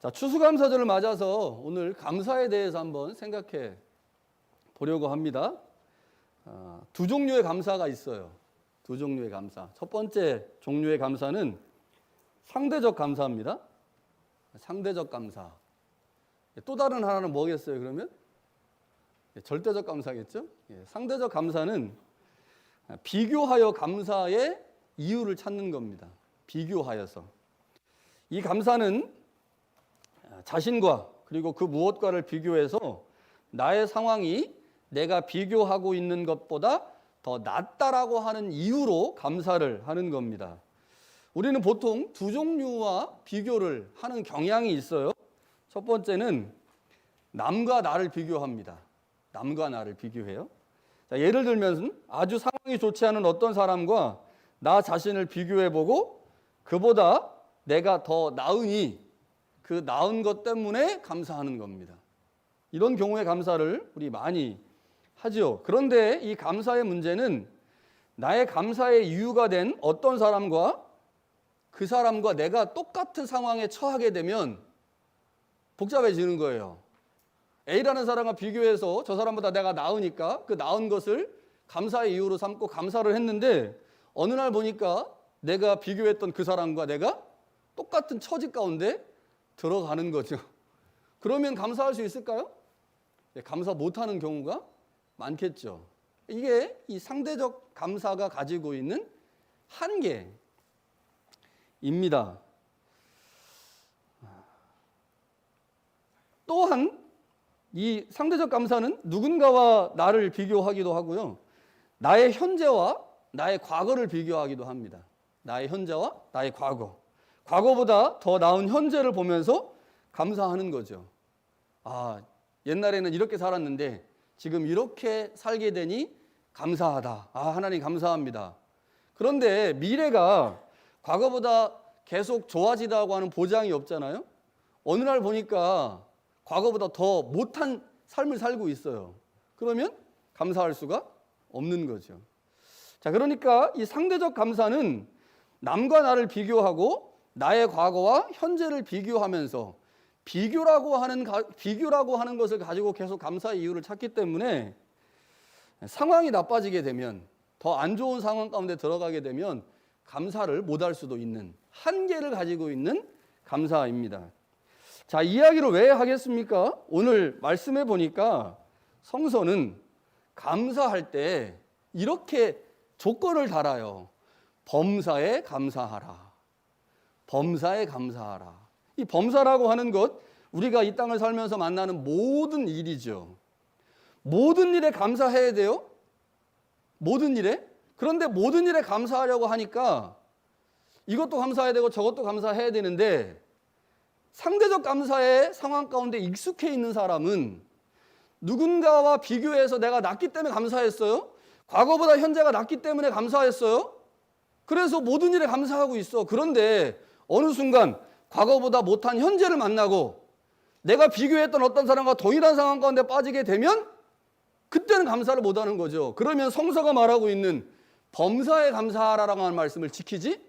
자, 추수감사절을 맞아서 오늘 감사에 대해서 한번 생각해 보려고 합니다. 두 종류의 감사가 있어요. 두 종류의 감사. 첫 번째 종류의 감사는 상대적 감사입니다. 상대적 감사. 또 다른 하나는 뭐겠어요, 그러면? 절대적 감사겠죠? 상대적 감사는 비교하여 감사의 이유를 찾는 겁니다. 비교하여서. 이 감사는 자신과 그리고 그 무엇과를 비교해서 나의 상황이 내가 비교하고 있는 것보다 더 낫다라고 하는 이유로 감사를 하는 겁니다. 우리는 보통 두 종류와 비교를 하는 경향이 있어요. 첫 번째는 남과 나를 비교합니다. 남과 나를 비교해요. 자, 예를 들면 아주 상황이 좋지 않은 어떤 사람과 나 자신을 비교해보고 그보다 내가 더 나으니 그 나은 것 때문에 감사하는 겁니다. 이런 경우에 감사를 우리 많이 하죠. 그런데 이 감사의 문제는 나의 감사의 이유가 된 어떤 사람과 그 사람과 내가 똑같은 상황에 처하게 되면 복잡해지는 거예요. A라는 사람과 비교해서 저 사람보다 내가 나으니까 그 나은 것을 감사의 이유로 삼고 감사를 했는데 어느 날 보니까 내가 비교했던 그 사람과 내가 똑같은 처지 가운데 들어가는 거죠. 그러면 감사할 수 있을까요? 감사 못하는 경우가 많겠죠. 이게 이 상대적 감사가 가지고 있는 한계입니다. 또한 이 상대적 감사는 누군가와 나를 비교하기도 하고요. 나의 현재와 나의 과거를 비교하기도 합니다. 나의 현재와 나의 과거. 과거보다 더 나은 현재를 보면서 감사하는 거죠. 아, 옛날에는 이렇게 살았는데 지금 이렇게 살게 되니 감사하다. 아, 하나님 감사합니다. 그런데 미래가 과거보다 계속 좋아지다고 하는 보장이 없잖아요. 어느 날 보니까 과거보다 더 못한 삶을 살고 있어요. 그러면 감사할 수가 없는 거죠. 자, 그러니까 이 상대적 감사는 남과 나를 비교하고 나의 과거와 현재를 비교하면서 비교라고 하는 것을 가지고 계속 감사의 이유를 찾기 때문에 상황이 나빠지게 되면 더 안 좋은 상황 가운데 들어가게 되면 감사를 못할 수도 있는 한계를 가지고 있는 감사입니다. 자, 이야기를 왜 하겠습니까? 오늘 말씀해 보니까 성서는 감사할 때 이렇게 조건을 달아요. 범사에 감사하라. 범사에 감사하라. 이 범사라고 하는 것, 우리가 이 땅을 살면서 만나는 모든 일이죠. 모든 일에 감사해야 돼요. 모든 일에. 그런데 모든 일에 감사하려고 하니까 이것도 감사해야 되고 저것도 감사해야 되는데 상대적 감사의 상황 가운데 익숙해 있는 사람은 누군가와 비교해서 내가 낫기 때문에 감사했어요. 과거보다 현재가 낫기 때문에 감사했어요. 그래서 모든 일에 감사하고 있어. 그런데 어느 순간 과거보다 못한 현재를 만나고 내가 비교했던 어떤 사람과 동일한 상황 가운데 빠지게 되면 그때는 감사를 못하는 거죠. 그러면 성서가 말하고 있는 범사에 감사하라라고 하는 말씀을 지키지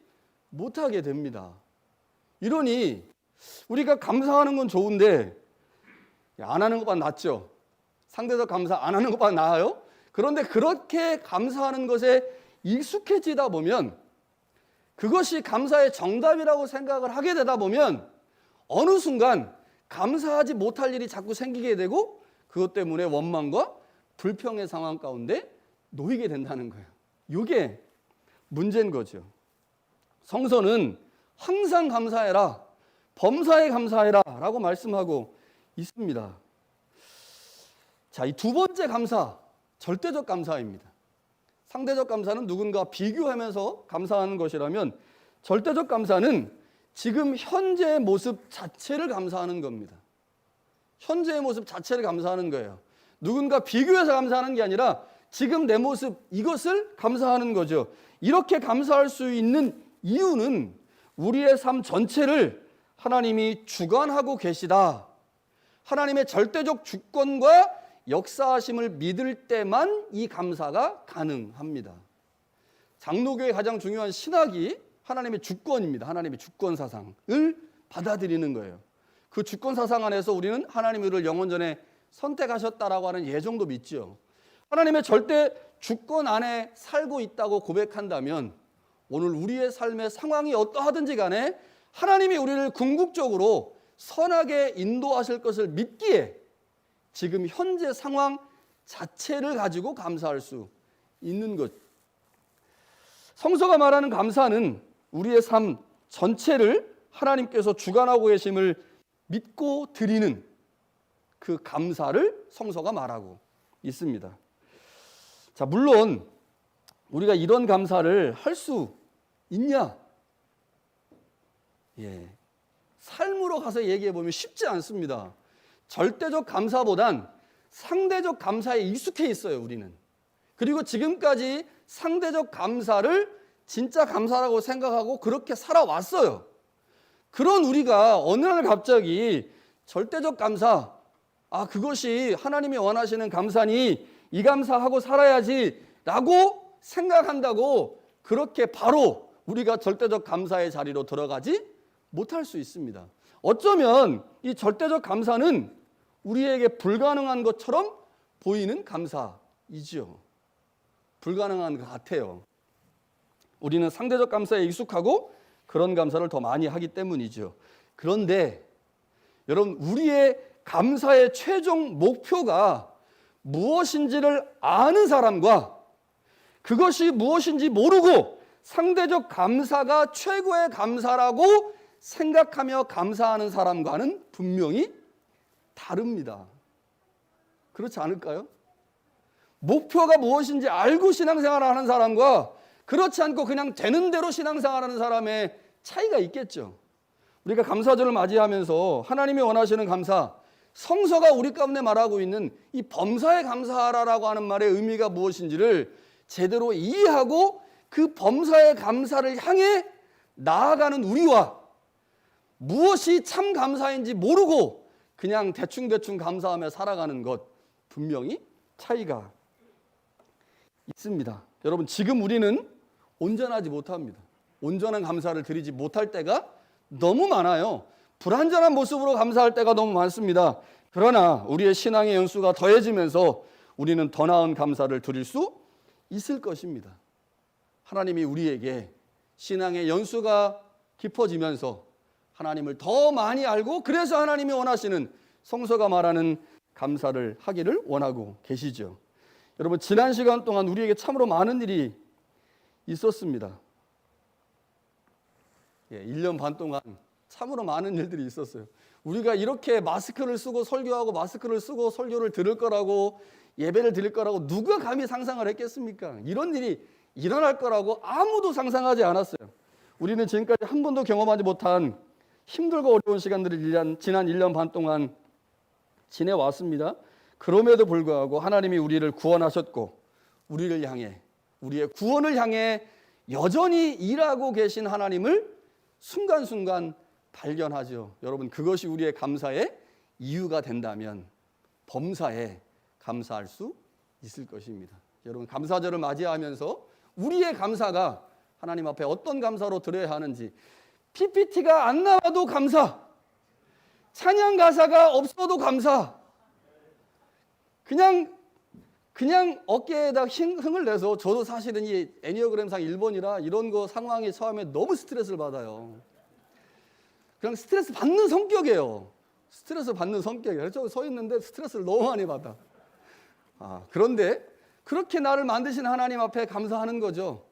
못하게 됩니다. 이러니 우리가 감사하는 건 좋은데 안 하는 것보다 낫죠. 상대적 감사 안 하는 것보다 나아요. 그런데 그렇게 감사하는 것에 익숙해지다 보면 그것이 감사의 정답이라고 생각을 하게 되다 보면 어느 순간 감사하지 못할 일이 자꾸 생기게 되고 그것 때문에 원망과 불평의 상황 가운데 놓이게 된다는 거예요. 이게 문제인 거죠. 성서는 항상 감사해라, 범사에 감사해라 라고 말씀하고 있습니다. 자, 이 두 번째 감사, 절대적 감사입니다. 상대적 감사는 누군가 비교하면서 감사하는 것이라면 절대적 감사는 지금 현재의 모습 자체를 감사하는 겁니다. 현재의 모습 자체를 감사하는 거예요. 누군가 비교해서 감사하는 게 아니라 지금 내 모습 이것을 감사하는 거죠. 이렇게 감사할 수 있는 이유는 우리의 삶 전체를 하나님이 주관하고 계시다. 하나님의 절대적 주권과 역사하심을 믿을 때만 이 감사가 가능합니다. 장로교의 가장 중요한 신학이 하나님의 주권입니다. 하나님의 주권 사상을 받아들이는 거예요. 그 주권 사상 안에서 우리는 하나님이 우리를 영원전에 선택하셨다라고 하는 예정도 믿죠. 하나님의 절대 주권 안에 살고 있다고 고백한다면 오늘 우리의 삶의 상황이 어떠하든지 간에 하나님이 우리를 궁극적으로 선하게 인도하실 것을 믿기에 지금 현재 상황 자체를 가지고 감사할 수 있는 것. 성서가 말하는 감사는 우리의 삶 전체를 하나님께서 주관하고 계심을 믿고 드리는 그 감사를 성서가 말하고 있습니다. 자, 물론 우리가 이런 감사를 할 수 있냐? 삶으로 가서 얘기해 보면 쉽지 않습니다. 절대적 감사보단 상대적 감사에 익숙해 있어요, 우리는. 그리고 지금까지 상대적 감사를 진짜 감사라고 생각하고 그렇게 살아왔어요. 그런 우리가 어느 날 갑자기 절대적 감사, 그것이 하나님이 원하시는 감사니 이 감사하고 살아야지 라고 생각한다고 그렇게 바로 우리가 절대적 감사의 자리로 들어가지 못할 수 있습니다. 어쩌면 이 절대적 감사는 우리에게 불가능한 것처럼 보이는 감사이지요. 불가능한 것 같아요. 우리는 상대적 감사에 익숙하고 그런 감사를 더 많이 하기 때문이죠. 그런데 여러분, 우리의 감사의 최종 목표가 무엇인지를 아는 사람과 그것이 무엇인지 모르고 상대적 감사가 최고의 감사라고 생각하며 감사하는 사람과는 분명히 다릅니다. 그렇지 않을까요? 목표가 무엇인지 알고 신앙생활을 하는 사람과 그렇지 않고 그냥 되는 대로 신앙생활하는 사람의 차이가 있겠죠. 우리가 감사절을 맞이하면서 하나님이 원하시는 감사, 성서가 우리 가운데 말하고 있는 이 범사에 감사하라라고 하는 말의 의미가 무엇인지를 제대로 이해하고 그 범사의 감사를 향해 나아가는 우리와 무엇이 참 감사인지 모르고 그냥 대충대충 감사하며 살아가는 것, 분명히 차이가 있습니다. 여러분, 지금 우리는 온전하지 못합니다. 온전한 감사를 드리지 못할 때가 너무 많아요. 불완전한 모습으로 감사할 때가 너무 많습니다. 그러나 우리의 신앙의 연수가 더해지면서 우리는 더 나은 감사를 드릴 수 있을 것입니다. 하나님이 우리에게 신앙의 연수가 깊어지면서 하나님을 더 많이 알고 그래서 하나님이 원하시는 성서가 말하는 감사를 하기를 원하고 계시죠. 여러분, 지난 시간 동안 우리에게 참으로 많은 일이 있었습니다. 1년 반 동안 참으로 많은 일들이 있었어요. 우리가 이렇게 마스크를 쓰고 설교하고 마스크를 쓰고 설교를 들을 거라고 예배를 드릴 거라고 누가 감히 상상을 했겠습니까? 이런 일이 일어날 거라고 아무도 상상하지 않았어요. 우리는 지금까지 한 번도 경험하지 못한 힘들고 어려운 시간들을 지난 1년 반 동안 지내왔습니다. 그럼에도 불구하고 하나님이 우리를 구원하셨고 우리를 향해, 우리의 구원을 향해 여전히 일하고 계신 하나님을 순간순간 발견하죠. 여러분, 그것이 우리의 감사의 이유가 된다면 범사에 감사할 수 있을 것입니다. 여러분, 감사절을 맞이하면서 우리의 감사가 하나님 앞에 어떤 감사로 드려야 하는지, PPT가 안 나와도 감사, 찬양 가사가 없어도 감사, 그냥 어깨에다 흥을 내서, 저도 사실은 이 애니어그램상 1번이라 이런 거 상황이 처음에 너무 스트레스를 받아요. 그냥 스트레스 받는 성격이에요. 스트레스 받는 성격이에요. 저 서 있는데 스트레스를 너무 많이 받아. 그런데 그렇게 나를 만드신 하나님 앞에 감사하는 거죠.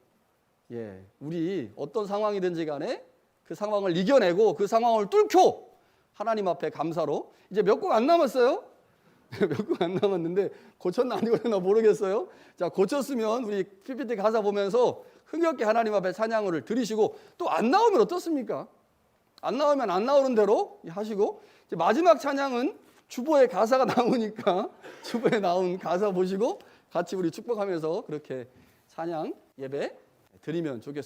우리 어떤 상황이든지 간에 그 상황을 이겨내고 그 상황을 뚫고 하나님 앞에 감사로, 이제 몇 곡 안 남았어요. 몇 곡 안 남았는데 고쳤나 안 고쳤나 모르겠어요. 자, 고쳤으면 우리 PPT 가사 보면서 흥겹게 하나님 앞에 찬양을 드리시고, 또 안 나오면 어떻습니까? 안 나오면 안 나오는 대로 하시고, 이제 마지막 찬양은 주보에 가사가 나오니까 주보에 나온 가사 보시고 같이 우리 축복하면서 그렇게 찬양 예배 드리면 좋겠습니다.